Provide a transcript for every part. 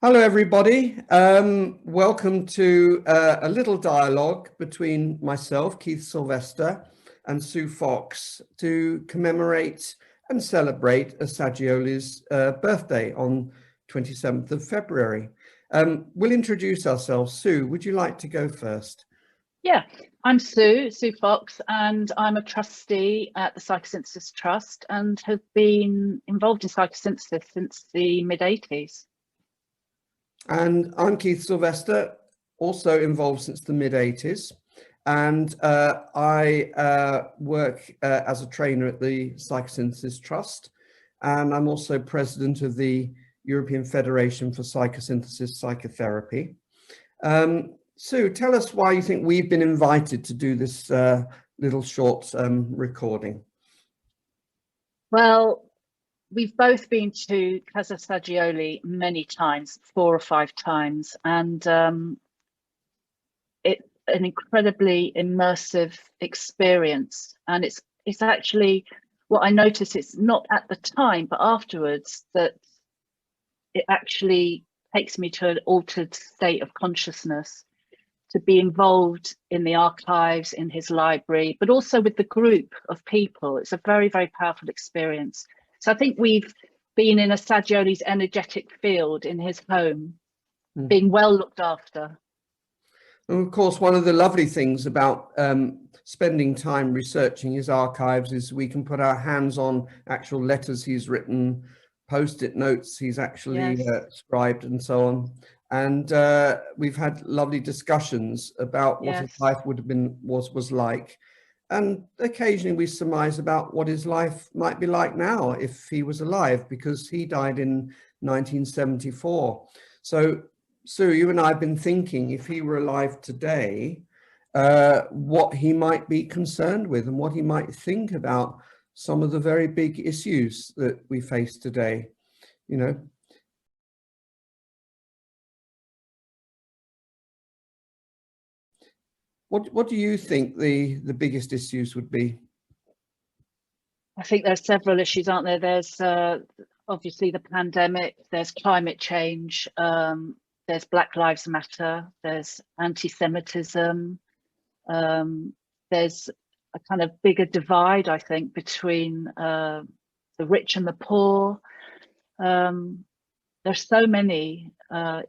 Hello, everybody. Welcome to a little dialogue between myself, Keith Silvester, and Sue Fox to commemorate and celebrate Assagioli's birthday on 27th of February. We'll introduce ourselves. Sue, would you like to go first? Yeah, I'm Sue Fox, and I'm a trustee at the Psychosynthesis Trust and have been involved in psychosynthesis since the mid-80s. And I'm Keith Silvester, also involved since the mid-80s. And I work as a trainer at the Psychosynthesis Trust. And I'm also president of the European Federation for Psychosynthesis Psychotherapy. Sue, tell us why you think we've been invited to do this little short recording. Well, we've both been to Casa Assagioli many times, 4 or 5 times, and it's an incredibly immersive experience. And it's actually what I noticed. It's not at the time, but afterwards, that it actually takes me to an altered state of consciousness, to be involved in the archives, in his library, but also with the group of people. It's a very, very powerful experience. So I think we've been in Assagioli's energetic field in his home, being well looked after. And of course, one of the lovely things about spending time researching his archives is we can put our hands on actual letters he's written, post-it notes he's actually scribed, and so on. And we've had lovely discussions about what his life would have been was like. And occasionally we surmise about what his life might be like now if he was alive, because he died in 1974. So, Sue, you and I have been thinking, if he were alive today, what he might be concerned with and what he might think about some of the very big issues that we face today, you know. What do you think the biggest issues would be? I think there's several issues, aren't there? There's obviously the pandemic, there's climate change, there's Black Lives Matter, there's anti-Semitism, there's a kind of bigger divide, I think, between the rich and the poor. There's so many, I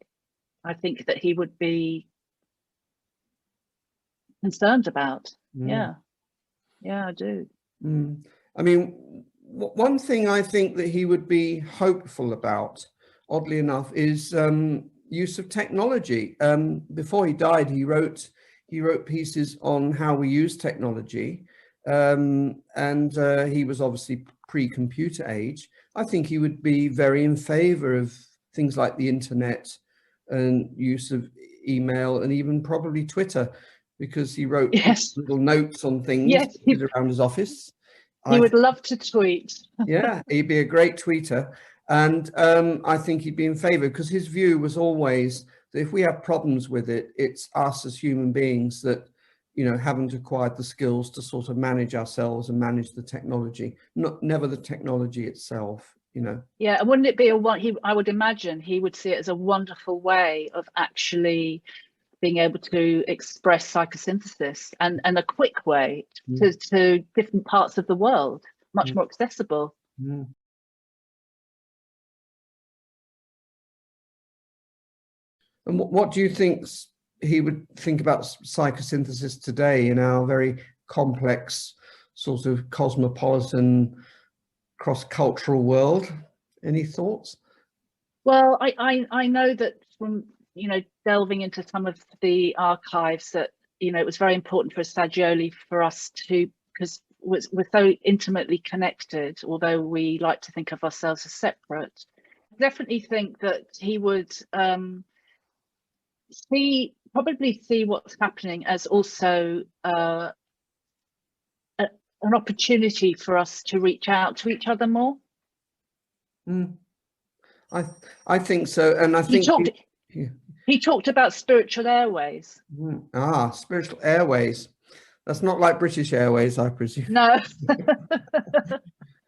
think, that he would be concerned about. Yeah, I do. I mean, one thing I think that he would be hopeful about, oddly enough, is use of technology. Before he died, he wrote pieces on how we use technology, and he was obviously pre-computer age. I think he would be very in favor of things like the internet and use of email and even probably Twitter, because he wrote little notes on things around his office. He would love to tweet. Yeah, he'd be a great tweeter. And I think he'd be in favor, because his view was always that if we have problems with it, it's us as human beings that, you know, haven't acquired the skills to sort of manage ourselves and manage the technology, never the technology itself, you know. Yeah, and wouldn't it be I would imagine he would see it as a wonderful way of actually being able to express psychosynthesis, and a quick way to different parts of the world, much more accessible. And what do you think he would think about psychosynthesis today in our very complex, sort of cosmopolitan, cross-cultural world? Any thoughts? Well, I know that from, you know, delving into some of the archives, that, you know, it was very important for Assagioli for us to, because we're so intimately connected, although we like to think of ourselves as separate. I definitely think that he would probably see what's happening as also an opportunity for us to reach out to each other more. I think so, and I think he talked about spiritual airways. Spiritual airways. That's not like British Airways, I presume. No.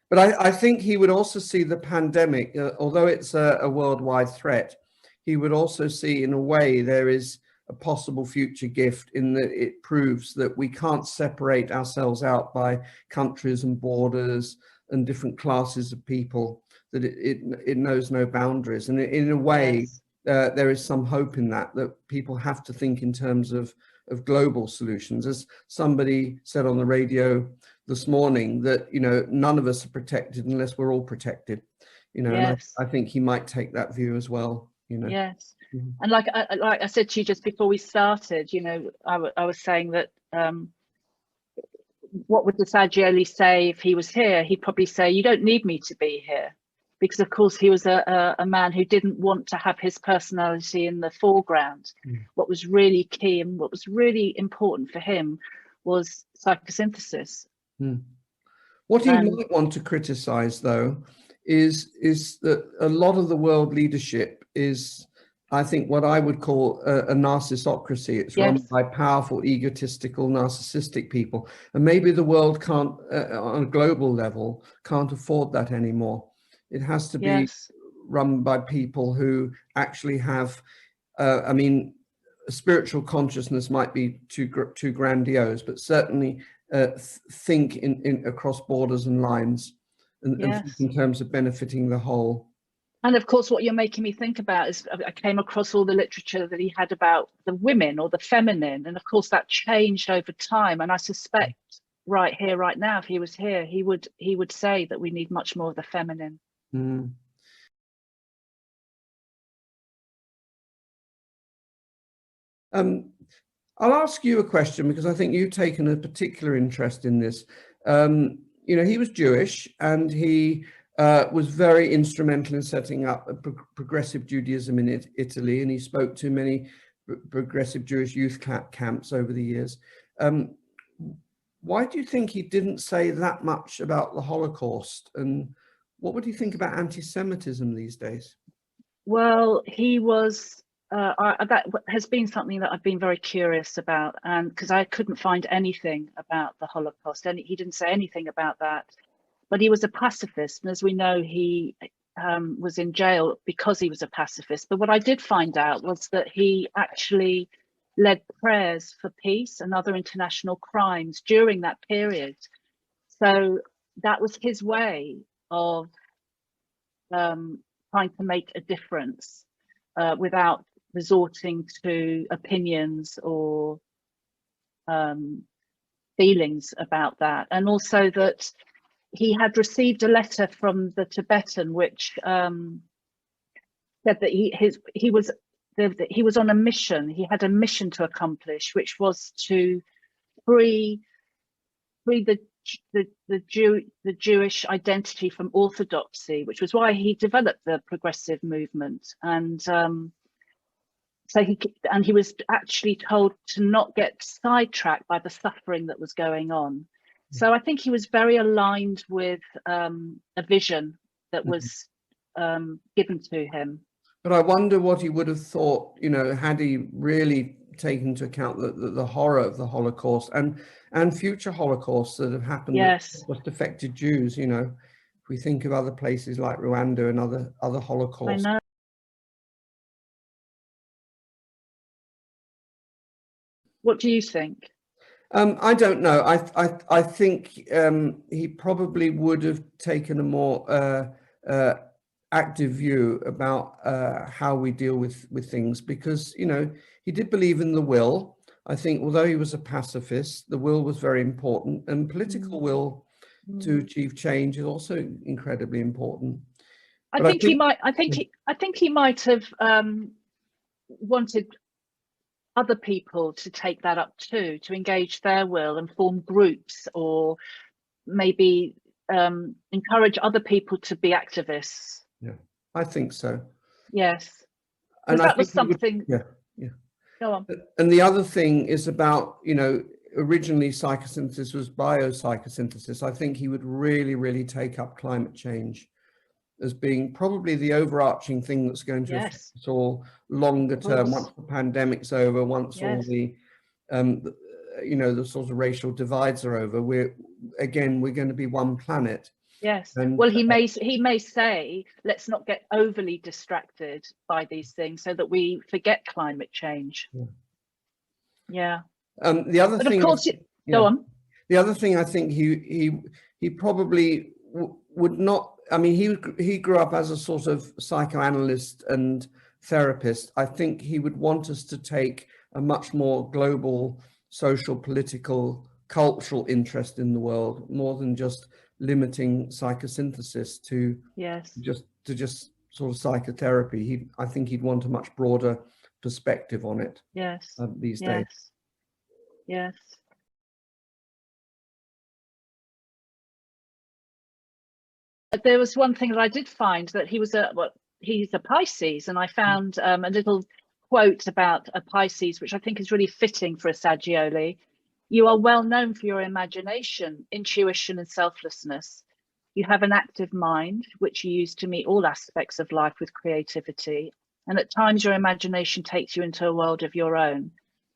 But I think he would also see the pandemic, although it's a worldwide threat, he would also see, in a way, there is a possible future gift in that it proves that we can't separate ourselves out by countries and borders and different classes of people, that it knows no boundaries. And in a way, Yes. there is some hope in that people have to think in terms of global solutions. As somebody said on the radio this morning, that, you know, none of us are protected unless we're all protected, you know. Yes. And I think he might take that view as well, you know. Yes. Mhm. And like I said to you just before we started, you know, I was saying that what would Assagioli say if he was here? He'd probably say, you don't need me to be here. Because of course he was a man who didn't want to have his personality in the foreground. Mm. What was really key and what was really important for him was psychosynthesis. Mm. What he might want to criticize, though, is that a lot of the world leadership is, I think, what I would call a narcissocracy. It's run by powerful, egotistical, narcissistic people. And maybe the world can't, on a global level, can't afford that anymore. It has to be run by people who actually have, I mean, spiritual consciousness might be too grandiose, but certainly think in across borders and lines, and think in terms of benefiting the whole. And of course, what you're making me think about is I came across all the literature that he had about the women or the feminine. And of course, that changed over time. And I suspect right here, right now, if he was here, he would say that we need much more of the feminine. Mm. I'll ask you a question, because I think you've taken a particular interest in this. You know, he was Jewish, and he was very instrumental in setting up a progressive Judaism in Italy, and he spoke to many progressive Jewish youth camps over the years. Why do you think he didn't say that much about the Holocaust? And what would you think about anti-Semitism these days? Well, he was, that has been something that I've been very curious about, and because I couldn't find anything about the Holocaust, and he didn't say anything about that. But he was a pacifist, and as we know, he was in jail because he was a pacifist. But what I did find out was that he actually led prayers for peace and other international crimes during that period. So that was his way of trying to make a difference without resorting to opinions or feelings about that. And also that he had received a letter from the Tibetan which said that he was on a mission. He had a mission to accomplish, which was to free the Jewish identity from orthodoxy, which was why he developed the progressive movement. And so he was actually told to not get sidetracked by the suffering that was going on. So I think he was very aligned with a vision that was given to him. But I wonder what he would have thought, you know, had he really taken into account the horror of the Holocaust and future Holocausts that have happened that just affected Jews. You know, if we think of other places like Rwanda and other Holocausts. I know. What do you think? I don't know. I think he probably would have taken a more active view about how we deal with things, because, you know, he did believe in the will. I think although he was a pacifist, the will was very important, and political will to achieve change is also incredibly important. I think he might have wanted other people to take that up too, to engage their will and form groups, or maybe encourage other people to be activists. Yeah, I think so. Yes, and that was something. Yeah. Go on. And the other thing is about, you know, originally psychosynthesis was biopsychosynthesis. I think he would really take up climate change as being probably the overarching thing that's going to affect us all longer term, once the pandemic's over, once all the you know, the sort of racial divides are over. We're going to be one planet. Yes. And Well, he may say, let's not get overly distracted by these things so that we forget climate change. Yeah. the other But thing, of course, go on. The other thing I think he probably would not. I mean, he grew up as a sort of psychoanalyst and therapist. I think he would want us to take a much more global, social, political, cultural interest in the world, more than just limiting psychosynthesis to just sort of psychotherapy. I think he'd want a much broader perspective on it. Yes. These days. Yes. There was one thing that I did find, that he's a Pisces, and I found a little quote about a Pisces, which I think is really fitting for Assagioli. You are well known for your imagination, intuition, and selflessness. You have an active mind, which you use to meet all aspects of life with creativity. And at times your imagination takes you into a world of your own.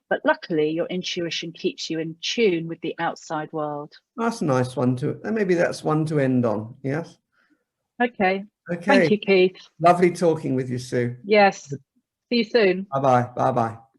But luckily, your intuition keeps you in tune with the outside world. That's a nice one maybe that's one to end on. Yes. Okay. Thank you, Keith. Lovely talking with you, Sue. Yes. See you soon. Bye-bye. Bye-bye.